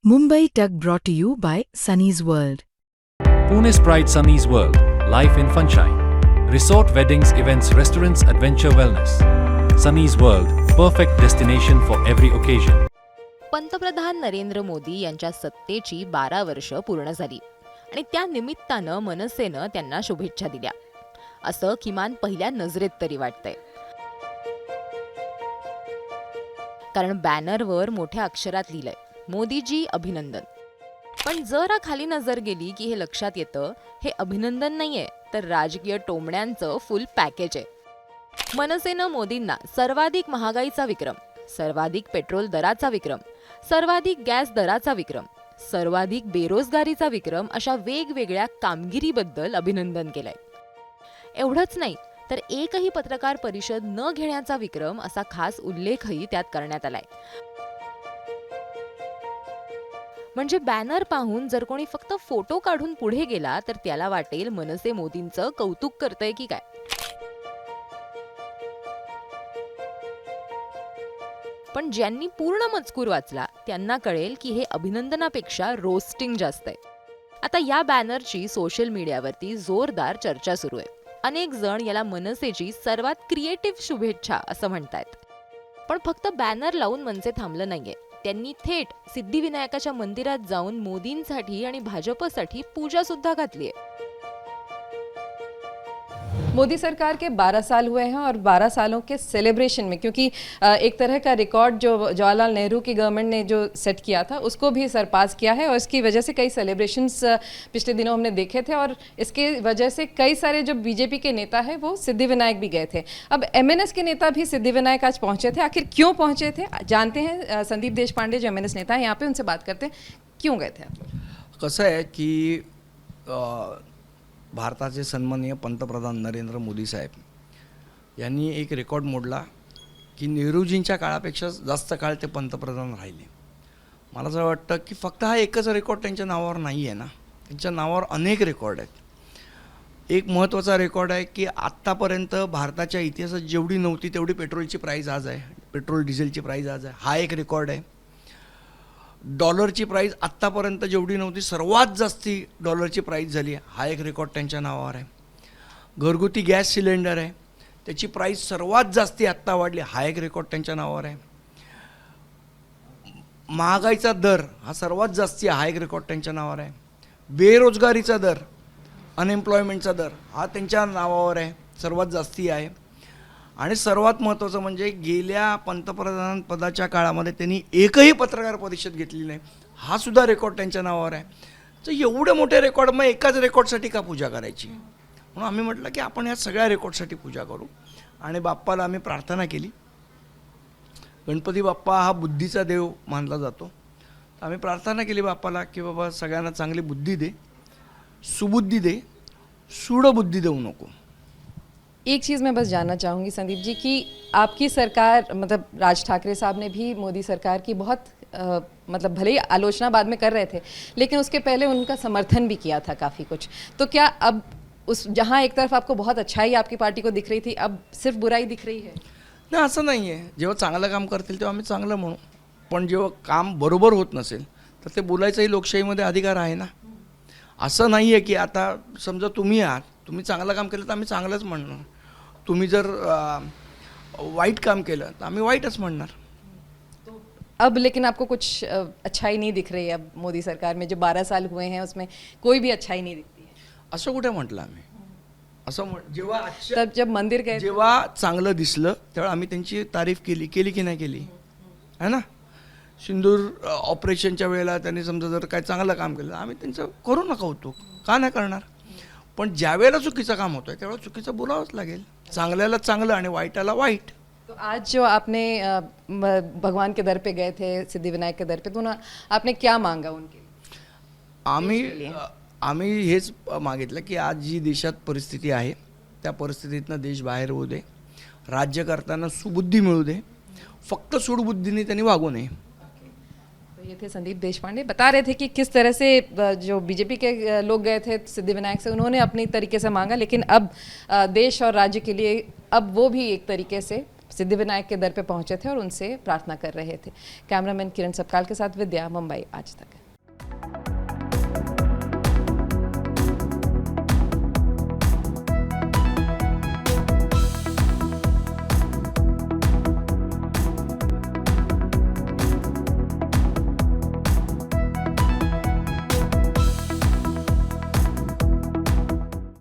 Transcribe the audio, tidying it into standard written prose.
Mumbai Tug brought to you by Sunny's World. Pune's Pride Sunny's World, Life in Funshine. Resort weddings, events, restaurants, adventure wellness. Sunny's World, perfect destination for every occasion. पंतप्रधान नरेंद्र मोदी यांच्या सत्तेची 12 वर्ष पूर्ण झाली आणि त्या निमित्तानं मनसेनं त्यांना शुभेच्छा दिल्या असं किमान पहिल्या नजरेत तरी वाटतंय. कारण बॅनरवर मोठ्या अक्षरात लिहिलंय मोदीजी अभिनंदन. पण जरा खाली नजर गेली की हे लक्षात येतं हे अभिनंदन नाहीये तर राजकीय टोमण्यांचं फुल पॅकेज आहे. मनसेनं मोदींना सर्वाधिक महागाईचा विक्रम, सर्वाधिक पेट्रोल दराचा विक्रम, सर्वाधिक गॅस दराचा विक्रम, सर्वाधिक बेरोजगारीचा विक्रम अशा वेगवेगळ्या कामगिरीबद्दल अभिनंदन केलंय. एवढंच नाही तर एकही पत्रकार परिषद न घेण्याचा विक्रम असा खास उल्लेखही त्यात करण्यात आलाय. म्हणजे बॅनर पाहून जर कोणी फक्त फोटो काढून पुढे गेला तर त्याला वाटेल मनसे मोदींचं कौतुक करतंय की काय. पण ज्यांनी पूर्ण मजकूर वाचला त्यांना कळेल की हे अभिनंदनापेक्षा रोस्टिंग जास्त आहे. आता या बॅनरची सोशल मीडियावरती जोरदार चर्चा सुरू आहे. अनेक जण याला मनसेची सर्वात क्रिएटिव्ह शुभेच्छा असं म्हणतायत. पण फक्त बॅनर लावून मनसे थांबलं नाहीये. त्यांनी थेट सिद्धिविनायकाच्या मंदिरात जाऊन मोदींसाठी आणि भाजपसाठी पूजा सुद्धा घातली आहे. मोदी सरकार के 12 साल हुए हैं और 12 सालों के सेलिब्रेशन में, क्योंकि एक तरह का रिकॉर्ड जो जवाहरलाल नेहरू की गवर्नमेंट ने जो सेट किया था उसको भी सरपास किया है और इसकी वजह से कई सेलिब्रेशंस पिछले दिनों हमने देखे थे और इसके वजह से कई सारे जो बीजेपी के नेता हैं वो सिद्धिविनायक भी गए थे. अब एमएनएस के नेता भी सिद्धिविनायक आज पहुंचे थे. आखिर क्यों पहुंचे थे जानते हैं. संदीप देशपांडे जो एमएनएस नेता है यहाँ पे, उनसे बात करते हैं. क्यों गए थे आप? कसं आहे की भारताचे सन्माननीय पंतप्रधान नरेंद्र मोदी साहेब यांनी एक रेकॉर्ड मोडला की नेहरूजींच्या काळापेक्षा जास्त काळ ते पंतप्रधान राहिले. मला असं वाटतं की फक्त हा एकच रेकॉर्ड त्यांच्या नावावर नाही आहे ना, त्यांच्या नावावर अनेक रेकॉर्ड आहेत. एक महत्त्वाचा रेकॉर्ड आहे की आत्तापर्यंत भारताच्या इतिहासात जेवढी नव्हती तेवढी पेट्रोलची प्राईस आज आहे, पेट्रोल डिझेलची प्राईस आज आहे. हा एक रेकॉर्ड आहे. डॉलरची प्राईस आत्तापर्यंत जेवढी नव्हती सर्वात जास्ती डॉलरची प्राईस झाली आहे. हा एक रेकॉर्ड त्यांच्या नावावर आहे. घरगुती गॅस सिलेंडर आहे त्याची प्राईस सर्वात जास्ती आत्ता वाढली. हा एक रेकॉर्ड त्यांच्या नावावर आहे. महागाईचा दर हा सर्वात जास्ती, हा एक रेकॉर्ड त्यांच्या नावावर आहे. बेरोजगारीचा दर, अनएम्प्लॉयमेंटचा दर हा त्यांच्या नावावर आहे, सर्वात जास्ती आहे. आणि सर्वात महत्त्वाचं म्हणजे गेल्या पंतप्रधान पदाच्या काळामध्ये त्यांनी एकही पत्रकार परिषद घेतली नाही. हा सुद्धा रेकॉर्ड त्यांच्या नावावर आहे. तर एवढे मोठे रेकॉर्ड मग एकाच रेकॉर्डसाठी का पूजा करायची? म्हणून आम्ही म्हटलं की आपण या सगळ्या रेकॉर्डसाठी पूजा करू. आणि बाप्पाला आम्ही प्रार्थना केली. गणपती बाप्पा हा बुद्धीचा देव मानला जातो. आम्ही प्रार्थना केली बाप्पाला की बाबा सगळ्यांना चांगली बुद्धी दे, सुबुद्धी दे, सूडबुद्धी देऊ नको. एक चीज़ मैं बस जानना चाहूँगी संदीप जी कि आपकी सरकार, मतलब राज ठाकरे साहब ने भी मोदी सरकार की बहुत मतलब भले ही आलोचना बाद में कर रहे थे लेकिन उसके पहले उनका समर्थन भी किया था काफ़ी कुछ. तो क्या अब उस जहाँ एक तरफ आपको बहुत अच्छाई आपकी पार्टी को दिख रही थी अब सिर्फ बुराई दिख रही है? नाही, असं नाही आहे. जेव्हा चांगलं काम करतील तेव्हा आम्ही चांगलं म्हणू. पण जेव्हा काम बरोबर होत नसेल तर ते बोलायचंही लोकशाहीमध्ये अधिकार आहे ना. असं नाही आहे की आता समजा तुम्ही आहात, तुम्ही चांगलं काम केलं तर आम्ही चांगलंच म्हणणार. तुम्ही जर वाईट काम केलं तर आम्ही वाईटच म्हणणार. अब लेकिन आपको कुछ अच्छाई नहीं दिख रही है अब मोदी सरकार में? जो 12 साल हुए हैं उसमें कोई भी अच्छाई नहीं दिखती है. असं कुठे म्हटलं आम्ही? असं जेव्हा तब जब मंदिर गए, जेव्हा चांगलं दिसलं तेव्हा आम्ही त्यांची तारीफ केली की नाही केली है ना. सिंदूर ऑपरेशनच्या वेळेला त्यांनी समजा जर काय चांगलं काम केलं आम्ही त्यांचं करू नका कौतुक, का नाही करणार. पण ज्या वेळेला चुकीचं काम होतं आहे त्यावेळेला चुकीचं बोलावंच लागेल. चांगल्याला चांगलं आणि वाईटाला वाईट. तो आज जो आपने भगवान के दर पे गए थे, सिद्धिविनायक के दर पे, तो आपने क्या मांगा उनके? आम्ही हेच मागितलं की आज जी देशात परिस्थिती आहे त्या परिस्थितीतनं देश बाहेर होऊ दे, राज्य करताना सुबुद्धी मिळू दे, फक्त सूडबुद्धीने त्यांनी वागू नये. ये थे संदीप देशपांडे, बता रहे थे कि किस तरह से जो बीजेपी के लोग गए थे सिद्धिविनायक से, उन्होंने अपनी तरीके से मांगा लेकिन अब देश और राज्य के लिए अब वो भी एक तरीके से सिद्धिविनायक के दर पे पहुंचे थे और उनसे प्रार्थना कर रहे थे। कैमरामैन किरण सपकाल के साथ विद्या, मुंबई आज तक।